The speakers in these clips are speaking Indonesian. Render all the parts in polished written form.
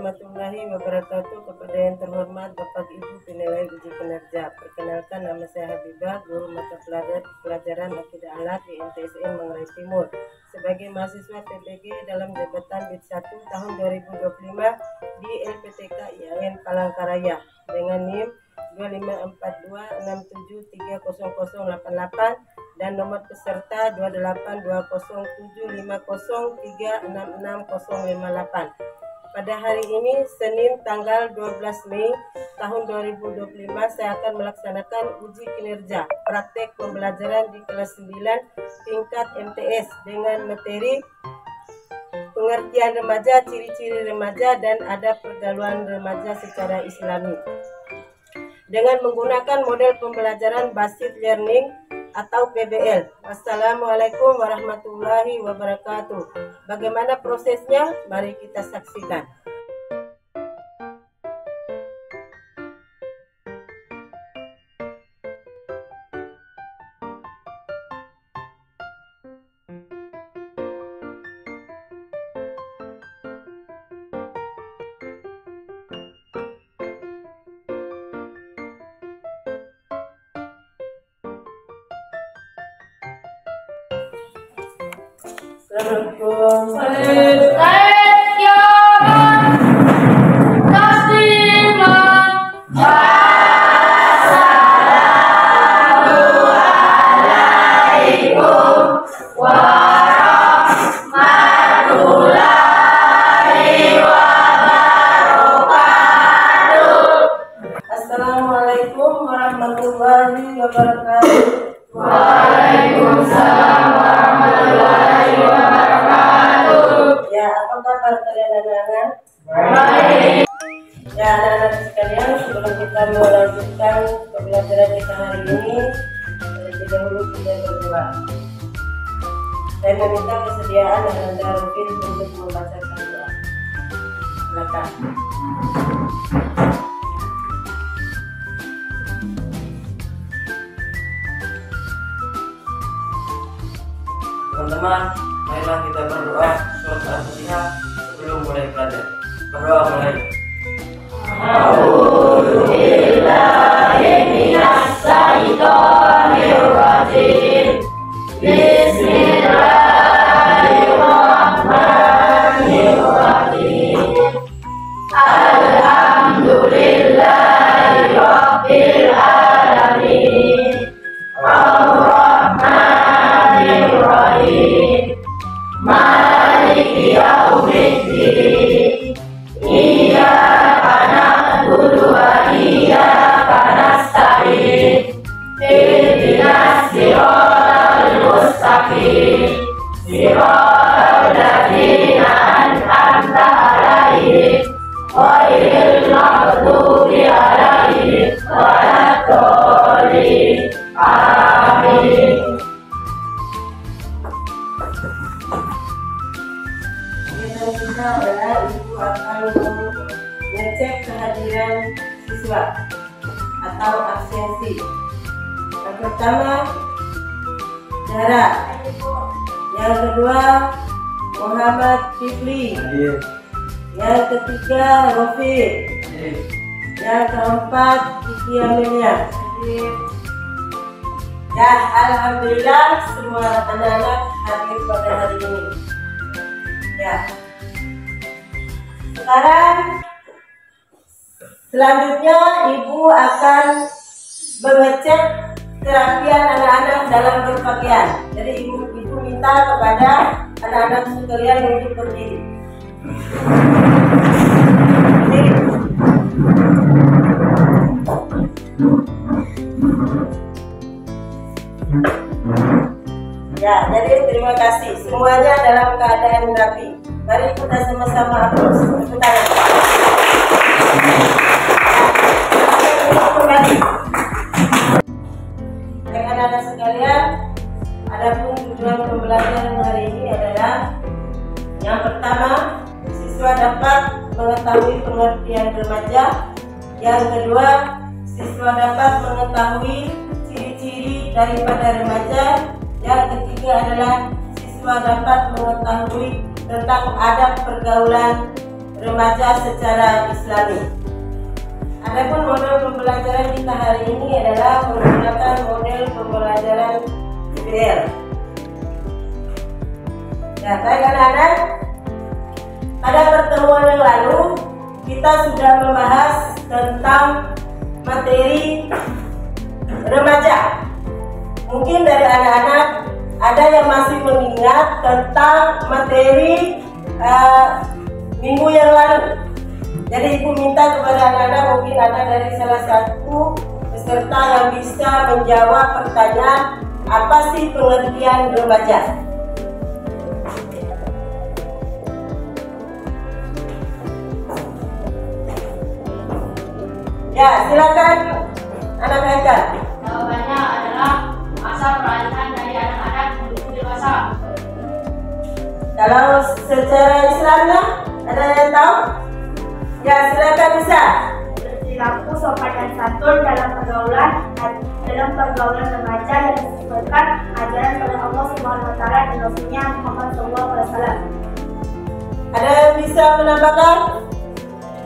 warahmatullahi wabarakatuh. Kepada yang terhormat Bapak Ibu penilai uji kinerja. Perkenalkan, nama saya Habibah, guru mata pelajaran Akidah Alat di MTSN Manggarai Timur. Sebagai mahasiswa PPG dalam jabatan BID 1 tahun 2025 di LPTK IAIN Palangkaraya dengan NIM 254267300088 dan nomor peserta 282050366058. Pada hari ini, Senin tanggal 12 Mei tahun 2025, saya akan melaksanakan uji kinerja praktek pembelajaran di kelas 9 tingkat MTS dengan materi pengertian remaja, ciri-ciri remaja, dan adab pergaulan remaja secara Islami. Dengan menggunakan model pembelajaran Basit Learning atau PBL. Wassalamualaikum warahmatullahi wabarakatuh. Bagaimana prosesnya? Mari kita saksikan. Assalamualaikum warahmatullahi wabarakatuh. Waalaikumsalam warahmatullahi wabarakatuh. Ya, apa kabar kalian anak-anak? Baik. Ya, anak-anak sekalian, sebelum kita melanjutkan pembelajaran kita hari ini, terlebih dahulu kita berdoa. Saya meminta kesediaan Anda Rufin untuk membacakan doa. Silakan. Teman-teman, marilah kita berdoa surat Al-Fatihah sebelum mulai belajar. Berdoa mulai. A'udzubillahi minasyaitonirrajim. Bismillahirrahmanirrahim. Alhamdulillahi rabbil alamin. Ar-Rahmanir-Rahim. Maliki yaumiddin. Iyyaka na'budu wa iyyaka nasta'in. Ihdinas siratal mustaqim. Siratal ladzina an'amta 'alaihim ghairil maghdubi 'alaihim waladdallin. Amin. Kita adalah ibu akan mengecek kehadiran siswa atau absensi. Yang pertama, Zahra. Yang kedua, Muhammad Fifli. Yang ketiga, Rofiq. Yang keempat, Kiki Amelia. Ya, alhamdulillah semua anak-anak hadir pada hari ini. Ya. Sekarang selanjutnya Ibu akan mengecek kerapian anak-anak dalam berpakaian. Jadi Ibu minta kepada anak-anak sekalian untuk berdiri. Ya, jadi terima kasih. Semuanya dalam keadaan rapi. Mari kita sama-sama aplaus. Tepuk tangan. Kembali. Baik anak-anak sekalian, adapun tujuan pembelajaran hari ini adalah yang pertama, siswa dapat mengetahui pengertian remaja. Yang kedua, siswa dapat mengetahui ciri-ciri daripada remaja. Yang ketiga adalah siswa dapat mengetahui tentang adab pergaulan remaja secara Islami. Adapun model pembelajaran kita hari ini adalah menggunakan model pembelajaran DPR. Ya, baik anak-anak, pada pertemuan yang lalu kita sudah membahas tentang materi remaja. Mungkin dari anak-anak ada yang masih mengingat tentang materi minggu yang lalu. Jadi ibu minta kepada anak-anak, mungkin ada dari salah satu peserta yang bisa menjawab pertanyaan apa sih pengertian remaja. Ya, silakan anak Haikal. Jawabannya adalah masa peralihan dari anak-anak menuju dewasa. Kalau secara Islamnya ada yang tahu? Ya, silakan bisa. Perilaku sopan dan santun dalam pergaulan remaja yang disebutkan ajaran oleh Allah Subhanahu Wa Taala dan Rasulnya Muhammad SAW. Ada yang bisa menambahkan?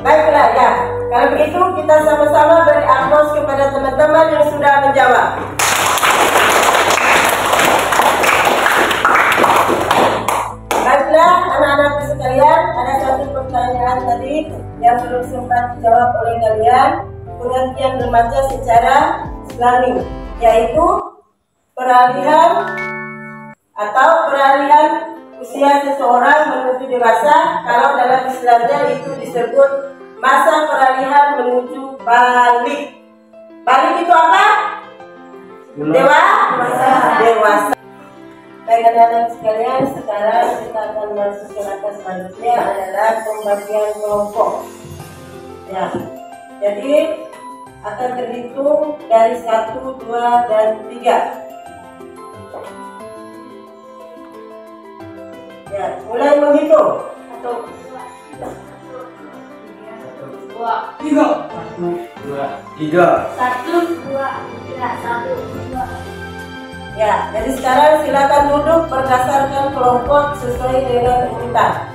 Baiklah ya. Kalau begitu kita sama-sama beri aplaus kepada teman-teman yang sudah menjawab. Baiklah anak-anak sekalian, ada satu pertanyaan tadi yang belum sempat dijawab oleh kalian, pengertian remaja secara Islami, yaitu peralihan usia seseorang menuju dewasa. Kalau dalam Islamnya itu disebut masa peralihan menuju balik. Balik itu apa? Dewasa. Baik anak-anak sekalian, sekarang kita akan masuk ke langkah selanjutnya adalah pembagian kelompok. Ya, jadi akan terhitung dari 1, 2, dan 3. Ya, mulai menghitung. 1, 2, 3. 1, 2. Ya, jadi sekarang silakan duduk berdasarkan kelompok sesuai dengan urutan.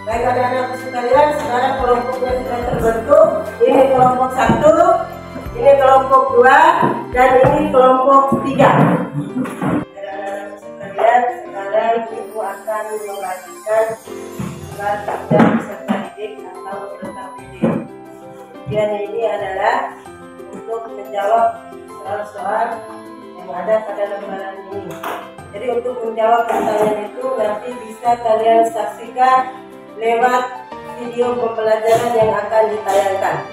Baik anak-anak sekalian, sekarang kelompoknya sudah terbentuk. Ini kelompok 1, ini kelompok 2, dan ini kelompok 3. Anak-anak sekalian, sekarang ibu akan membagikan surat dan peserta didik atau peserta didik. Kemudian ini adalah untuk menjawab soal-soal yang ada pada lembaran ini. Jadi untuk menjawab pertanyaan itu nanti bisa kalian saksikan lewat video pembelajaran yang akan ditayangkan.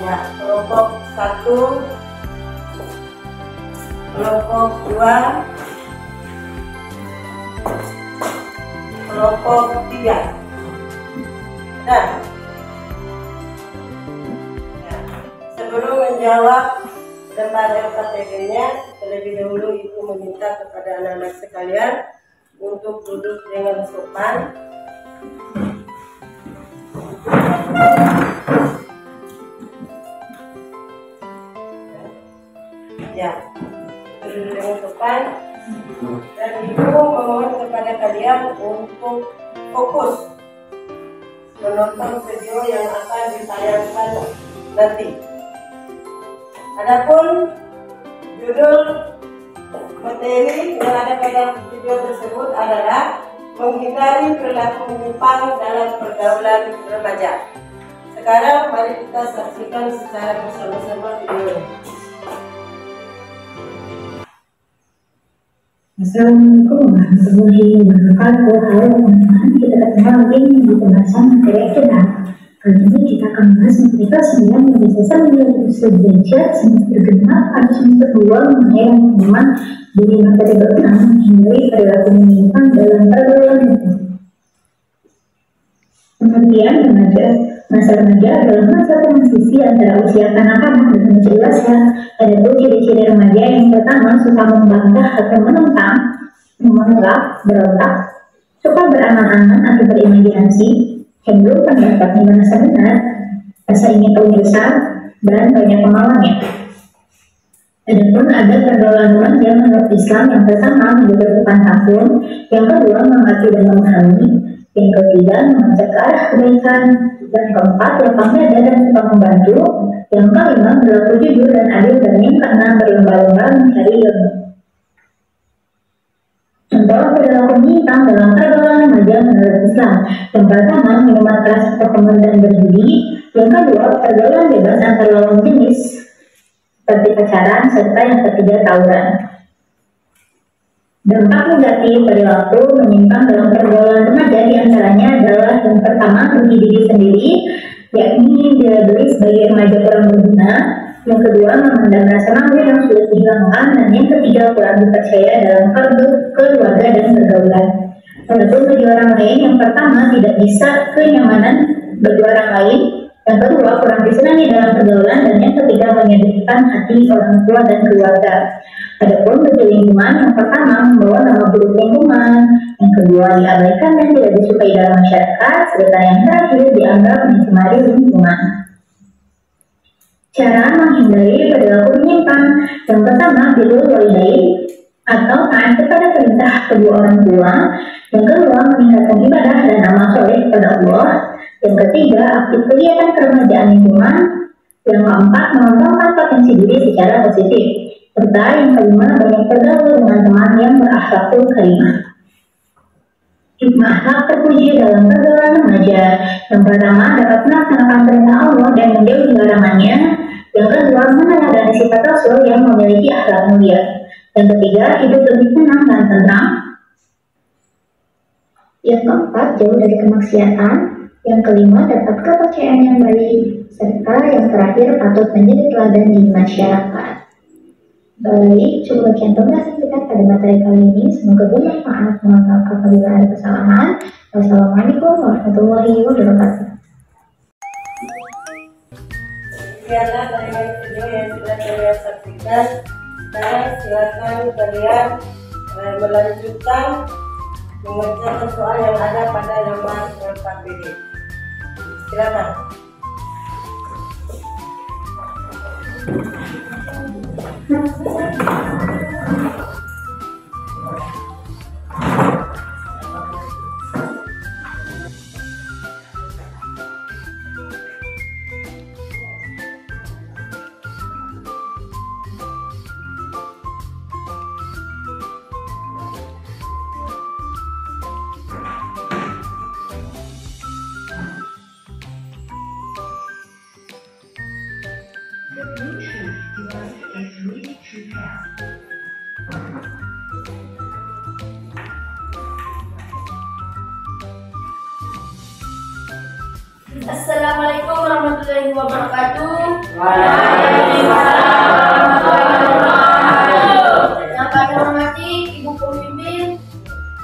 Ya, kelompok 1, kelompok 2, kelompok 3. Nah, sebelum menjawab lembar LKTB-nya, terlebih dahulu ibu meminta kepada anak-anak sekalian untuk duduk dengan sopan. Ya, duduk dengan sopan. Dan ibu memohon kepada kalian untuk fokus menonton video yang akan ditayangkan nanti. Adapun judul materi yang ada pada video tersebut adalah menghindari perilaku menyimpang dalam pergaulan remaja. Sekarang mari kita saksikan secara bersama-sama video. Assalamualaikum warahmatullahi wabarakatuh. Halo teman-teman, kita ketemu lagi di pembahasan materi kita. Kali ini kita akan bahas materi kelas 9 yang biasa belajar semester genap pada semester 2 mengenai teman di materi berkenaan menghindari perilaku menyimpang dalam pergaulan. Pengertian remaja. Masa remaja adalah masa transisi antara usia kanak-kanak dan usia dewasa. Ada dua ciri-ciri remaja. Yang pertama, suka membantah atau menentang, menolak, berontak, suka berangan-angan atau berimajinasi, cenderung pendapatnya merasa benar, rasa ingin tahu besar, dan banyak kemauannya. Adapun ada pergaulan remaja menurut Islam yang pertama menjaga sopan santun, yang kedua mengerti dan memahami, yang ketiga mengajak ke arah kebaikan, yang keempat lapang dada dan suka membantu, yang kelima berlaku jujur dan adil, dan yang keenam berlomba-lomba mencari ilmu. Contoh perilaku menyimpang dalam pergaulan remaja menurut Islam. Yang pertama, minuman keras atau khamr dan berjudi. Yang kedua, pergaulan bebas antar lawan jenis seperti pacaran, serta yang ketiga tawuran. Dampak negatif perilaku menyimpang dalam pergaulan remaja diantaranya adalah yang pertama merugi diri sendiri, yakni dibeli sebagai remaja kurang berguna. Yang kedua, memandang rasa malu yang sudah dihilangkan, dan yang ketiga kurang dipercaya dalam keluarga dan pergaulan. Adapun bagi orang lain, yang pertama tidak bisa kenyamanan bagi orang lain, yang kedua kurang disenangi dalam pergaulan, dan yang ketiga menyedihkan hati orang tua dan keluarga. Adapun bagi lingkungan, yang pertama membawa nama buruk lingkungan, yang kedua diabaikan dan tidak disukai dalam masyarakat, serta yang terakhir dianggap mencemari lingkungan. Cara menghindari perilaku menyimpang, yang pertama birrul walidain atau taat kepada perintah kedua orang tua, yang kedua meningkatkan ibadah dan amal soleh kepada Allah, yang ketiga aktif kegiatan keremajaan lingkungan, yang keempat mengembangkan potensi diri secara positif, serta yang kelima banyak bergaul dengan teman yang berakhlakul karimah. Hikmah akhlak terpuji dalam pergaulan remaja. Yang pertama, dapat melaksanakan perintah Allah dan menjauhi larangannya. Yang kedua, meneladani sifat Rasul yang memiliki akhlak mulia. Yang ketiga, hidup lebih tenang dan tentram. Yang keempat, jauh dari kemaksiatan. Yang kelima, dapat kepercayaan yang baik. Serta yang terakhir, patut menjadi teladan di masyarakat. Baik, cukup bagian pembahasan kita pada materi kali ini. Semoga bermanfaat. Mohon maaf apabila ada kesalahan. Wassalamualaikum warahmatullahi wabarakatuh. Sekianlah tayangan video yang sudah kalian saksikan. Sekarang silakan kalian melanjutkan mengerjakan soal yang ada pada lembar 4PD. Silakan. Assalamualaikum warahmatullahi wabarakatuh. Yang kami hormati Ibu Pemimpin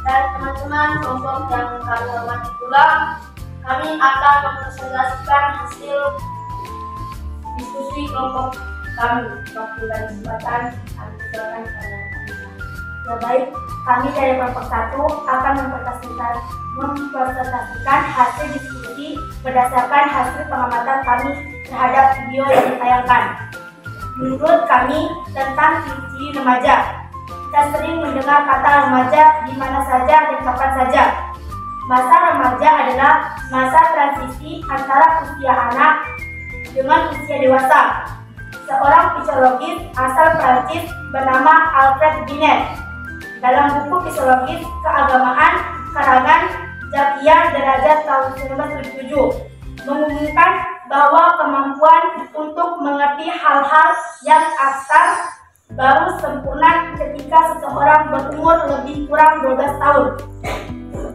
dan teman-teman kelompok yang kami hormati pula, kami akan mempresentasikan hasil diskusi kelompok kami. Waktu dan kesempatan kami silakan kepada kami. Ya baik, kami dari kelompok 1 akan mempresentasikan hasil diskusi berdasarkan hasil pengamatan kami terhadap video yang ditayangkan. Menurut kami tentang ciri-ciri remaja, kita sering mendengar kata remaja di mana saja dan kapan saja. Masa remaja adalah masa transisi antara usia anak dengan usia dewasa. Seorang psikologis asal Prancis bernama Alfred Binet dalam buku Fisiologis Keagamaan karangan Zakia Derajat tahun 1977 mengumumkan bahwa kemampuan untuk mengerti hal-hal yang abstrak baru sempurna ketika seseorang berumur lebih kurang 12 tahun.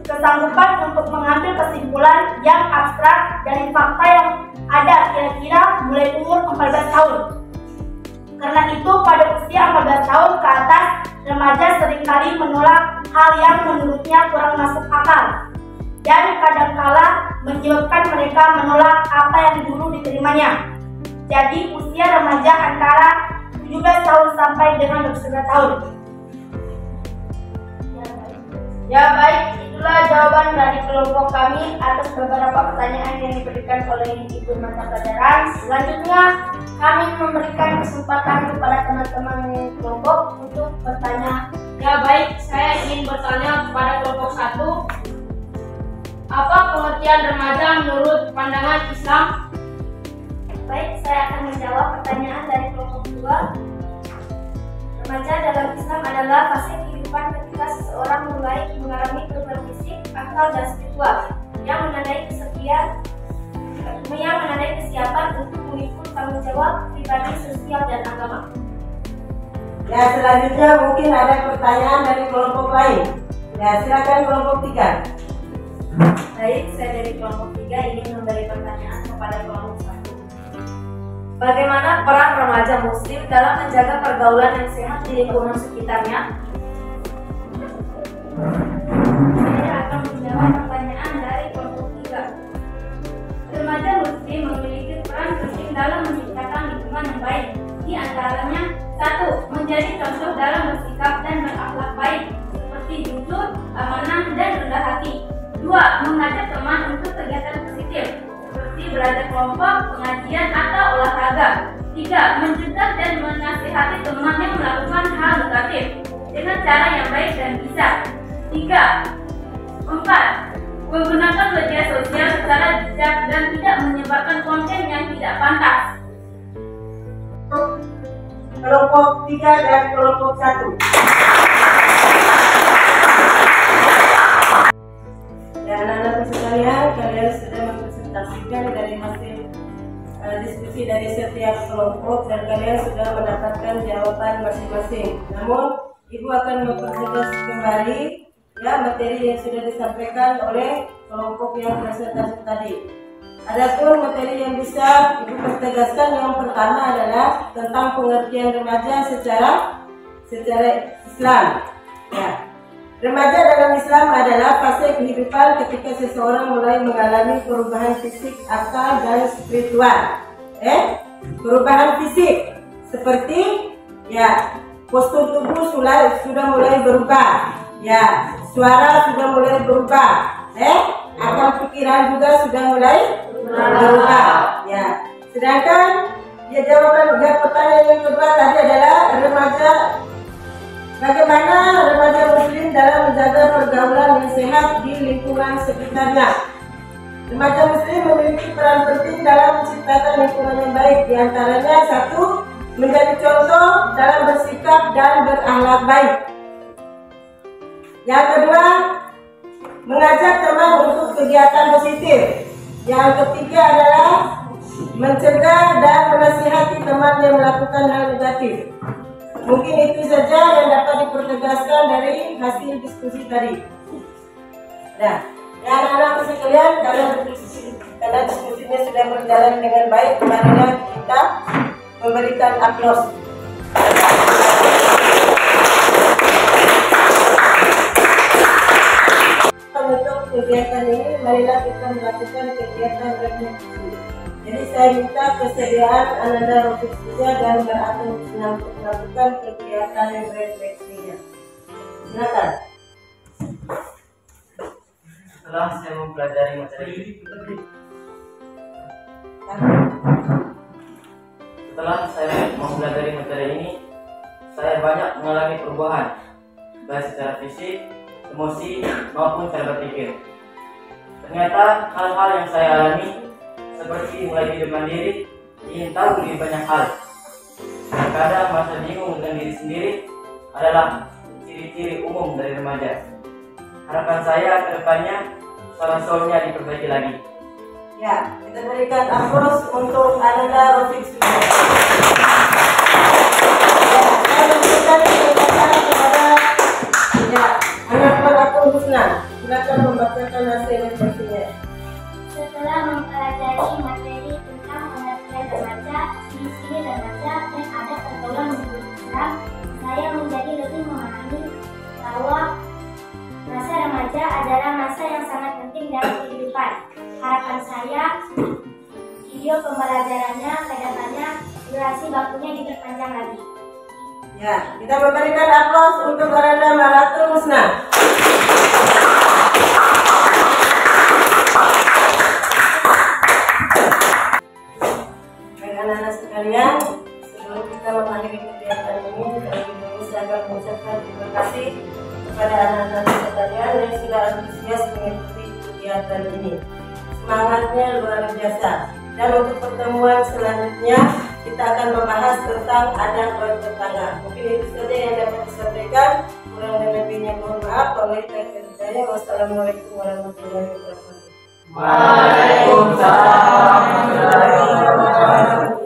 Kesanggupan untuk mengambil kesimpulan yang abstrak dari fakta yang ada kira-kira mulai umur 14 tahun. Karena itu pada usia 14 tahun ke atas, remaja seringkali menolak hal yang menurutnya kurang masuk akal dan kadangkala menyebabkan mereka menolak apa yang dulu diterimanya. Jadi usia remaja antara 17 tahun sampai dengan 29 tahun. Ya baik, itulah jawaban dari kelompok kami atas beberapa pertanyaan yang diberikan oleh Ibu mata pelajaran. Selanjutnya, kami memberikan kesempatan kepada teman-teman teman-teman kelompok untuk bertanya. Ya baik, saya ingin bertanya kepada kelompok 1. Apa pengertian remaja menurut pandangan Islam? Baik, saya akan menjawab pertanyaan dari kelompok 2. Remaja dalam Islam adalah fase kehidupan ketika seseorang mulai mengalami perubahan fisik, akal, dan spiritual yang menandai kesiapan untuk memikul tanggung jawab pribadi, sosial, dan agama. Ya, selanjutnya mungkin ada pertanyaan dari kelompok lain. Ya, silakan kelompok 3. Baik, saya dari kelompok 3 ingin memberi pertanyaan kepada kelompok 1. Bagaimana peran remaja muslim dalam menjaga pergaulan yang sehat di lingkungan sekitarnya? Saya akan menjawab pertanyaan dari kelompok 3. Remaja muslim memiliki peran penting dalam menciptakan lingkungan yang baik. Di antaranya 1. Menjadi contoh dalam bersikap dan berakhlak baik, seperti jujur, amanah, dan rendah hati. 2. Mengajak teman untuk kegiatan positif, seperti belajar kelompok, pengajian, atau olahraga. 3. Mencegah dan menasihati teman yang melakukan hal negatif dengan cara yang baik dan bijak. 4. Menggunakan media sosial secara bijak dan tidak menyebarkan konten yang tidak pantas. Kelompok 3 dan kelompok 1. Ya, anak-anak sekalian, kalian sudah mempresentasikan dari hasil diskusi dari setiap kelompok dan kalian sudah mendapatkan jawaban masing-masing. Namun, Ibu akan mempertegas kembali ya materi yang sudah disampaikan oleh kelompok yang presentasi tadi. Adapun materi yang bisa Ibu pertegaskan yang pertama adalah tentang pengertian remaja secara Islam. Ya. Remaja dalam Islam adalah fase kehidupan ketika seseorang mulai mengalami perubahan fisik, akal, dan spiritual. Perubahan fisik seperti ya postur tubuh sudah mulai berubah, ya suara sudah mulai berubah, akal pikiran juga sudah mulai berubah. Ya. Sedangkan jawaban pertanyaan yang kedua tadi adalah bagaimana remaja muslim dalam menjaga pergaulan yang sehat di lingkungan sekitarnya. Remaja muslim memiliki peran penting dalam menciptakan lingkungan yang baik. Di antaranya 1. Menjadi contoh dalam bersikap dan berakhlak baik. Yang kedua, mengajak teman untuk kegiatan positif. Yang ketiga adalah mencegah dan menasihati teman yang melakukan hal negatif. Mungkin itu saja yang dapat dipertegaskan dari hasil diskusi tadi. Nah, ya anak-anak sekalian, karena diskusinya sudah berjalan dengan baik, marilah kita memberikan aplaus. Untuk kegiatan ini, marilah kita melakukan kegiatan refleksi. Jadi saya minta kesediaan Ananda Rofik Suja dan Beratung untuk melakukan kegiatan refleksinya. Silakan. Setelah saya mempelajari materi ini, saya banyak mengalami perubahan, baik secara fisik, emosi, maupun cara berpikir. Ternyata hal-hal yang saya alami seperti mulai hidup mandiri, ingin tahu lebih banyak hal. Terkadang merasa bingung dengan diri sendiri adalah ciri-ciri umum dari remaja. Harapan saya ke depannya soal-soalnya diperbaiki lagi. Ya, kita berikan aplaus untuk Ananda Rofik Suja. Ya, saya memberikan kesempatan kepada anak Beratung Husna. Silakan membacakan hasil refleksinya. Setelah mempelajari materi tentang pengertian remaja, ciri-ciri remaja, dan adat pergaulan menurut Islam, saya menjadi lebih memahami bahwa masa remaja adalah masa yang sangat penting dalam kehidupan. Harapan saya, video pembelajarannya kedepannya durasi waktunya diperpanjang lagi. Ya, kita memberikan aplaus untuk Ananda Beratung Husna. Anak-anak sekalian, sebelum kita mengakhiri kegiatan ini, terlebih dahulu saya akan mengucapkan terima kasih kepada anak-anak sekalian yang sudah antusias mengikuti kegiatan ini. Semangatnya luar biasa. Dan untuk pertemuan selanjutnya kita akan membahas tentang adat bertetangga. Mungkin itu saja yang dapat disampaikan. Kurang dan lebihnya mohon maaf. Wassalamualaikum warahmatullahi wabarakatuh. Waalaikumsalam.